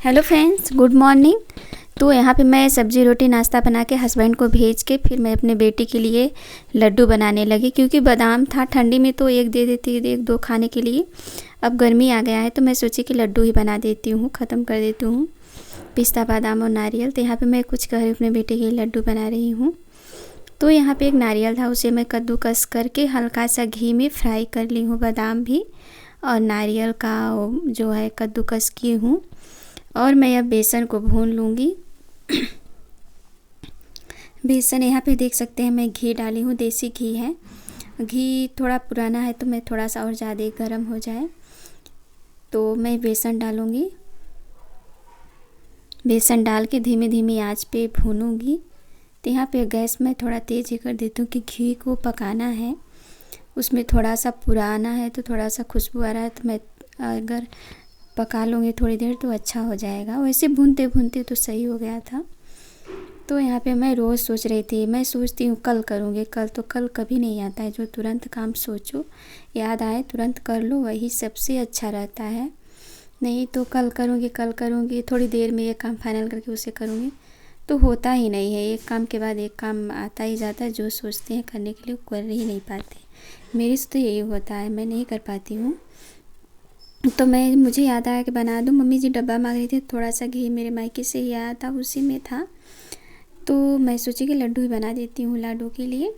Hello friends, good morning. तो यहाँ पे मैं सब्जी रोटी नाश्ता बना के हस्बैंड को भेज के फिर मैं अपने बेटी के लिए लड्डू बनाने लगी, क्योंकि बादाम था। ठंडी में तो एक दे देती, एक दो खाने के लिए। अब गर्मी आ गया है तो मैं सोची कि लड्डू ही बना देती हूँ, ख़त्म कर देती हूँ पिस्ता बादाम और नारियल। तो यहाँ पे मैं कुछ घर अपने बेटे के लिए लड्डू बना रही हूँ। तो यहाँ पे एक नारियल था, उसे मैं कद्दूकस करके हल्का सा घी में फ्राई कर ली हूँ। बादाम भी और नारियल का जो है कद्दूकस की हूँ। और मैं अब बेसन को भून लूँगी। बेसन यहाँ पे देख सकते हैं मैं घी डाली हूँ, देसी घी है। घी थोड़ा पुराना है तो मैं थोड़ा सा और ज़्यादा गर्म हो जाए तो मैं बेसन डालूँगी। बेसन डाल के धीमी धीमी आंच पे भूनूँगी। तो यहाँ पे गैस में थोड़ा तेज़ ही कर देती हूँ कि घी को पकाना है। उसमें थोड़ा सा पुराना है तो थोड़ा सा खुशबू आ रहा है, तो मैं अगर पका लूँगी थोड़ी देर तो अच्छा हो जाएगा। वैसे भूनते भूनते तो सही हो गया था। तो यहाँ पे मैं रोज़ सोच रही थी, मैं सोचती हूँ कल करूँगी, कल कभी नहीं आता है। जो तुरंत काम सोचो, याद आए तुरंत कर लो, वही सबसे अच्छा रहता है। नहीं तो कल करूँगी थोड़ी देर में ये काम फाइनल करके उसे करूँगी, तो होता ही नहीं है। एक काम के बाद एक काम आता ही जाता है। जो सोचते हैं करने के लिए कर ही नहीं पाते। मेरे से तो यही होता है, मैं नहीं कर पाती हूँ। तो मुझे याद आया कि बना दूँ। मम्मी जी डब्बा मांग रही थी, थोड़ा सा घी मेरे मायके से ही आया था, उसी में था। तो मैं सोची कि लड्डू ही बना देती हूँ लाडू के लिए।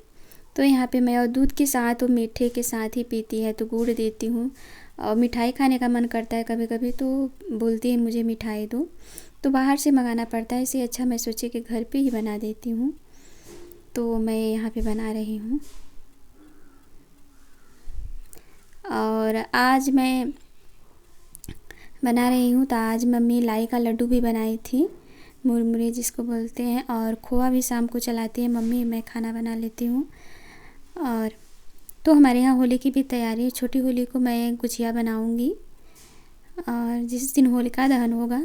तो यहाँ पे मैं और दूध के साथ और मीठे के साथ ही पीती है तो गुड़ देती हूँ। और मिठाई खाने का मन करता है कभी कभी तो बोलती है मुझे मिठाई दो, तो बाहर से मंगाना पड़ता है। इससे अच्छा मैं सोची कि घर पे ही बना देती हूँ। तो मैं यहाँ पे बना रही हूँ। और आज मैं बना रही हूँ तो आज मम्मी लाई का लड्डू भी बनाई थी, मुरमुरे जिसको बोलते हैं। और खोआ भी शाम को चलाती है मम्मी, मैं खाना बना लेती हूँ। और तो हमारे यहाँ होली की भी तैयारी है। छोटी होली को मैं गुजिया बनाऊँगी। और जिस दिन होलिका दहन होगा,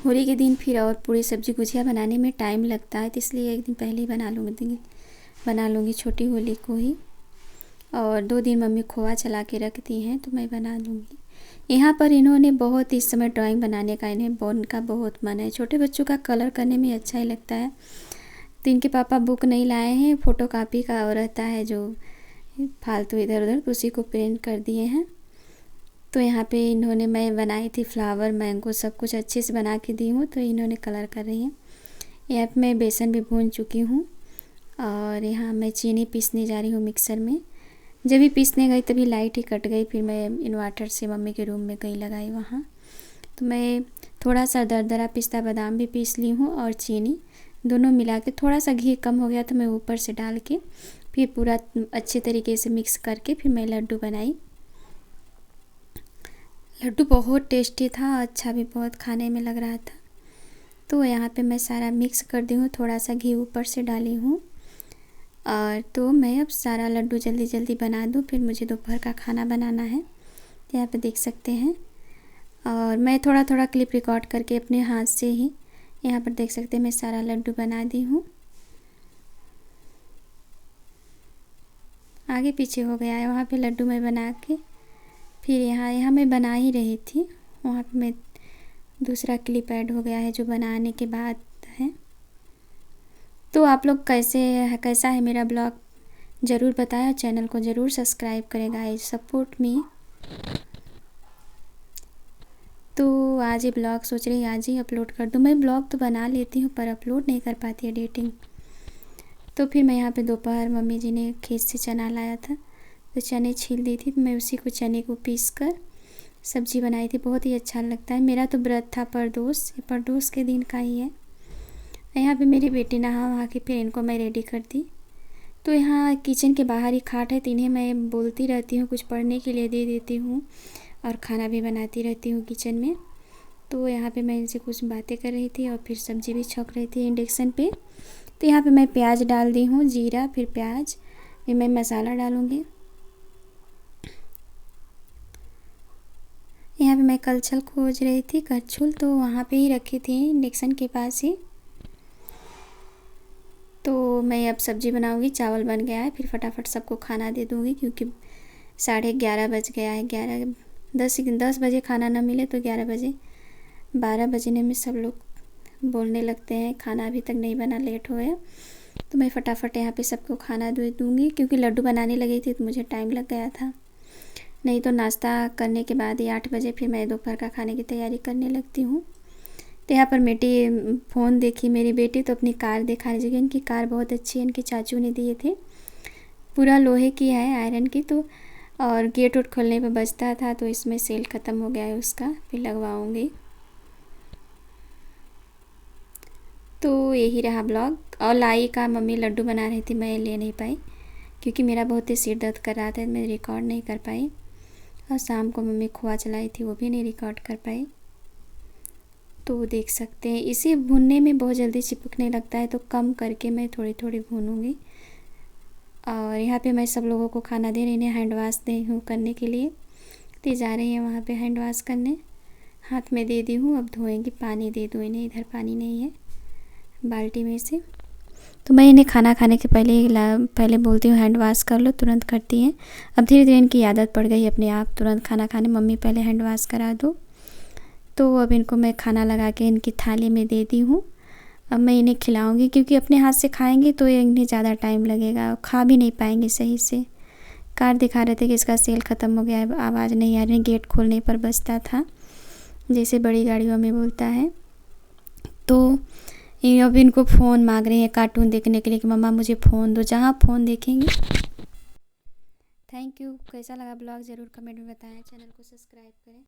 होली के दिन फिर और पूरी सब्ज़ी गुजिया बनाने में टाइम लगता है, तो इसलिए एक दिन पहले ही बना लूँगी छोटी होली को ही। और 2 दिन मम्मी खोआ चला के रखती हैं तो मैं बना लूँगी। यहाँ पर इन्होंने बहुत इस समय ड्राइंग बनाने का इनका बहुत मन है। छोटे बच्चों का कलर करने में अच्छा ही लगता है। तो इनके पापा बुक नहीं लाए हैं, फ़ोटो कापी का और रहता है जो फालतू इधर उधर, तो उसी को प्रिंट कर दिए हैं। तो यहाँ पे इन्होंने, मैं बनाई थी फ्लावर मैंगो सब कुछ अच्छे से बना के दी हूँ, तो इन्होंने कलर कर रही हैं। यहाँ पे मैं बेसन भी भून चुकी हूँ। और यहाँ मैं चीनी पीसने जा रही हूँ मिक्सर में। जब भी पीसने गई तभी लाइट ही कट गई, फिर मैं इन्वर्टर से मम्मी के रूम में गई लगाई वहाँ। तो मैं थोड़ा सा दरदरा पिस्ता बादाम भी पीस ली हूँ और चीनी दोनों मिला के, थोड़ा सा घी कम हो गया तो मैं ऊपर से डाल के फिर पूरा अच्छे तरीके से मिक्स करके फिर मैं लड्डू बनाई। लड्डू बहुत टेस्टी था, अच्छा भी बहुत खाने में लग रहा था। तो यहाँ पे मैं सारा मिक्स कर दी हूँ, थोड़ा सा घी ऊपर से डाली हूँ। और तो मैं अब सारा लड्डू जल्दी जल्दी बना दूँ, फिर मुझे दोपहर का खाना बनाना है। यहाँ पे देख सकते हैं। और मैं थोड़ा थोड़ा क्लिप रिकॉर्ड करके अपने हाथ से ही यहाँ पर देख सकते हैं मैं सारा लड्डू बना दी हूँ। आगे पीछे हो गया है वहाँ पे लड्डू मैं बना के, फिर यहाँ मैं बना ही रही थी, वहाँ पे मैं दूसरा क्लिप ऐड हो गया है जो बनाने के बाद है। तो आप लोग कैसा है मेरा ब्लॉग ज़रूर बताएं, चैनल को ज़रूर सब्सक्राइब करें गाइस, सपोर्ट मी। तो आज ये ब्लॉग सोच रही आज ही अपलोड कर दूँ। मैं ब्लॉग तो बना लेती हूँ पर अपलोड नहीं कर पाती एडिटिंग। तो फिर मैं यहाँ पे दोपहर मम्मी जी ने खेत से चना लाया था तो चने छील दी थी, तो मैं उसी को चने को पीस कर सब्ज़ी बनाई थी। बहुत ही अच्छा लगता है। मेरा तो व्रत था प्रदोष, ये प्रदोष के दिन का ही है। यहाँ पे मेरी बेटी नहा वहा के फिर इनको मैं रेडी कर दी। तो यहाँ किचन के बाहर ही खाट है, तो इन्हें मैं बोलती रहती हूँ, कुछ पढ़ने के लिए दे देती हूँ और खाना भी बनाती रहती हूँ किचन में। तो यहाँ पे मैं इनसे कुछ बातें कर रही थी और फिर सब्ज़ी भी छौंक रही थी इंडक्शन पे। तो यहाँ पे मैं प्याज डाल दी हूँ, जीरा फिर प्याज, फिर मैं मसाला डालूँगी। यहाँ पे मैं कलछल खोज रही थी, करछुल, तो वहाँ पे ही रखी थी इंडक्शन के पास ही। तो मैं अब सब्ज़ी बनाऊँगी, चावल बन गया है, फिर फटाफट सबको खाना दे दूँगी क्योंकि 11:30 बज गया है। 10 बजे खाना ना मिले तो 11 बजे 12 बजने में सब लोग बोलने लगते हैं खाना अभी तक नहीं बना, लेट हो गया। तो मैं फटाफट यहाँ पे सबको खाना दे दूँगी, क्योंकि लड्डू बनाने लगी थी तो मुझे टाइम लग गया था। नहीं तो नाश्ता करने के बाद ही 8 बजे फिर मैं दोपहर का खाने की तैयारी करने लगती हूँ। तो यहाँ पर बेटी फ़ोन देखी, मेरी बेटी तो अपनी कार दिखा रही है। इनकी कार बहुत अच्छी है, इनके चाचू ने दिए थे, पूरा लोहे की है, आयरन की। तो और गेट उट खोलने पे बजता था, तो इसमें सेल ख़त्म हो गया है उसका, फिर लगवाऊँगी। तो यही रहा ब्लॉग। और लाई का मम्मी लड्डू बना रही थी, मैं ले नहीं पाई क्योंकि मेरा बहुत ही सिर दर्द कर रहा था, मैं रिकॉर्ड नहीं कर पाई। और शाम को मम्मी खोआ चलाई थी, वो भी नहीं रिकॉर्ड कर पाई। तो देख सकते हैं इसे भूनने में बहुत जल्दी चिपकने लगता है, तो कम करके मैं थोड़ी थोड़ी भूनूँगी। और यहाँ पे मैं सब लोगों को खाना दे रही, इन्हें हैंड वाश दे हूँ करने के लिए। तो जा रही हैं वहाँ पे हैंड वाश करने, हाथ में दे दी हूँ, अब धोएंगी। पानी दे दूँ इन्हें, इधर पानी नहीं है बाल्टी में से। तो मैं इन्हें खाना खाने के पहले बोलती हूँ हैंड वाश कर लो, तुरंत करती हैं। अब धीरे धीरे इनकी आदत पड़ गई अपने आप तुरंत खाना खाने, मम्मी पहले हैंड वाश करा दो। तो अब इनको मैं खाना लगा के इनकी थाली में दे दी हूँ। अब मैं इन्हें खिलाऊंगी, क्योंकि अपने हाथ से खाएंगे तो इन्हें ज़्यादा टाइम लगेगा, खा भी नहीं पाएंगे सही से। कार दिखा रहे थे कि इसका सेल ख़त्म हो गया है, आवाज़ नहीं आ रही, गेट खोलने पर बजता था जैसे बड़ी गाड़ियों में बोलता है। तो अब इनको फ़ोन मांग रही हैं कार्टून देखने के लिए कि मम्मा मुझे फ़ोन दो, जहाँ फ़ोन देखेंगे। Thank you. कैसा लगा ब्लॉग ज़रूर कमेंट में बताएं, चैनल को सब्सक्राइब करें।